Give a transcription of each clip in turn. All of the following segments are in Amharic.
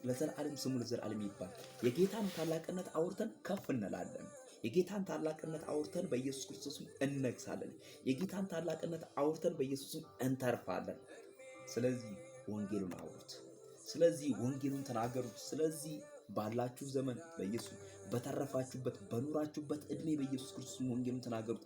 ለዘላለም ስሙ ለዘላለም ይባል። የጌታን ታላቅነት አውርተን ከፍ እንላለን። የጌታን ታላቅነት አውርተን በኢየሱስ ክርስቶስም እንነግሳለን። የጌታን ታላቅነት አውርተን በኢየሱስም እንተርፋለን። ስለዚህ ወንጌሉን አውሩት። ስለዚህ ወንጌሉን ተናገሩት። ስለዚህ ባላችሁ ዘመን በኢየሱስ በተረፋችሁበት በኑራችሁበት እድሜ በኢየሱስ ክርስቶስ ወንጌሉን ተናገሩት።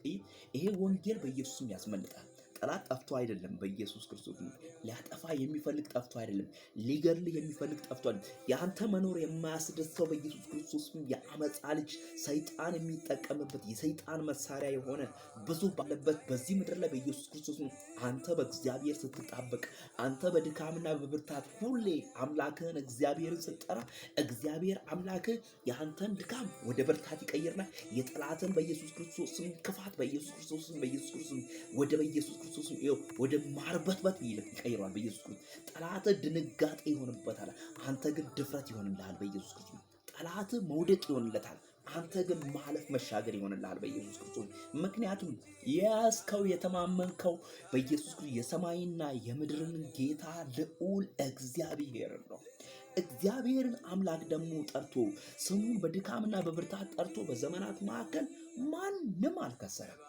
ይሄ ወንጌል በኢየሱስም ያስመልጣል። ጠላት ጠፍቶ አይደለም። በኢየሱስ ክርስቶስ ሊያጠፋ የሚፈልግ ጠፍቶ አይደለም። ሊገድልህ የሚፈልግ ጠፍቶ አይደለም። ያንተ መኖር የማያስደስተው በኢየሱስ ክርስቶስ የአመፃ ልጅ ሰይጣን የሚጠቀምበት የሰይጣን መሳሪያ የሆነ ብዙ ባለበት በዚህ ምድር ላይ በኢየሱስ ክርስቶስ አንተ በእግዚአብሔር ስትጣበቅ፣ አንተ በድካምና በብርታት ሁሌ አምላክህን እግዚአብሔርን ስትጠራ፣ እግዚአብሔር አምላክህ የአንተን ድካም ወደ ብርታት ይቀይርና የጠላትን በኢየሱስ ክርስቶስ ክፋት በኢየሱስ ክርስቶስ ወደ በኢየሱስ ክርስቶስ ወደ ማርበትበት ይቀይረዋል። በኢየሱስ ክርስቶስ ጠላት ድንጋጤ ይሆንበታል፣ አንተ ግን ድፍረት ይሆንልሃል። በኢየሱስ ክርስቶስ ጠላት መውደቅ ይሆንለታል፣ አንተ ግን ማለፍ መሻገር ይሆንልሃል። በኢየሱስ ክርስቶስ ምክንያቱም ያስከው የተማመንከው በኢየሱስ ክርስቶስ የሰማይና የምድርን ጌታ ልዑል እግዚአብሔር ነው። እግዚአብሔርን አምላክ ደግሞ ጠርቶ ስሙን በድካምና በብርታት ጠርቶ በዘመናት መካከል ማንም አልከሰረም፣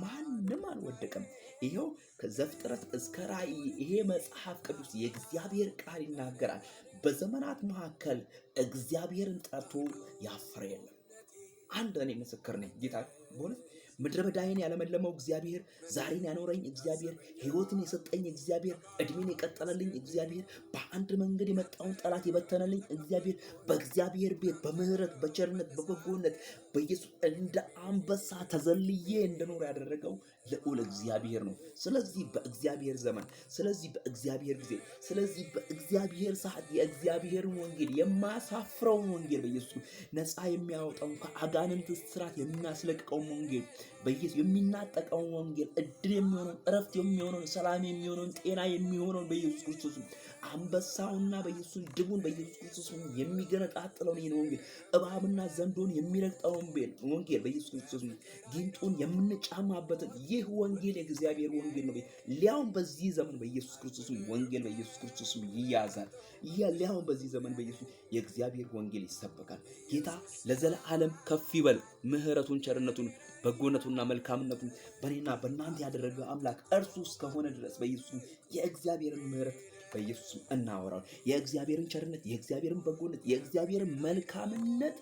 ማንም አልወደቀም። ይሄው ከዘፍጥረት እስከ ራእይ ይሄ መጽሐፍ ቅዱስ የእግዚአብሔር ቃል ይናገራል። በዘመናት መካከል እግዚአብሔርን ጠርቶ ያፈረ የለም። አንድ እኔ ምስክር ነኝ። ጌታ በእውነት ምድረ በዳዬን ያለመለመው እግዚአብሔር፣ ዛሬን ያኖረኝ እግዚአብሔር፣ ሕይወትን የሰጠኝ እግዚአብሔር፣ እድሜን የቀጠለልኝ እግዚአብሔር፣ በአንድ መንገድ የመጣውን ጠላት የበተነልኝ እግዚአብሔር፣ በእግዚአብሔር ቤት በምህረት በቸርነት በበጎነት በኢየሱስ እንደ አንበሳ ተዘልዬ እንድኖር ያደረገው ልዑል እግዚአብሔር ነው። ስለዚህ በእግዚአብሔር ዘመን፣ ስለዚህ በእግዚአብሔር ጊዜ፣ ስለዚህ በእግዚአብሔር ሰዓት የእግዚአብሔርን ወንጌል የማያሳፍረውን ወንጌል በኢየሱስ ነፃ የሚያወጣውን ከአጋንንት እስራት የሚያስለቅቀውን ወንጌል በኢየሱስ የሚናጠቀውን ወንጌል እድል የሚሆነውን እረፍት የሚሆነውን ሰላም የሚሆነውን ጤና የሚሆነውን በኢየሱስ ክርስቶስ አንበሳውና በኢየሱስ ድቡን በኢየሱስ ክርስቶስ የሚገነጣጥለውን ይህን ወንጌል እባብና ዘንዶን የሚረግጠውን ወንጌል በኢየሱስ ክርስቶስ ጊንጡን የምንጫማበትን ይህ ወንጌል የእግዚአብሔር ወንጌል ነው። ሊያውም በዚህ ዘመን በኢየሱስ ክርስቶስ ወንጌል በኢየሱስ ክርስቶስ ይያዛል። ሊያውም በዚህ ዘመን በኢየሱስ የእግዚአብሔር ወንጌል ይሰበካል። ጌታ ለዘላለም ከፍ ይበል። ምህረቱን ቸርነቱን በጎነቱና መልካምነቱን በእኔና በእናንተ ያደረገ አምላክ እርሱ እስከሆነ ድረስ በኢየሱስ የእግዚአብሔርን ምህረት በኢየሱስ እናወራው። የእግዚአብሔርን ቸርነት፣ የእግዚአብሔርን በጎነት፣ የእግዚአብሔርን መልካምነት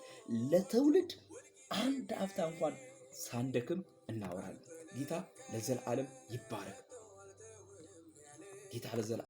ለትውልድ አንድ አፍታ እንኳን ሳንደክም እናወራለን። ጌታ ለዘላለም ይባረክ። ጌታ ለዘላለም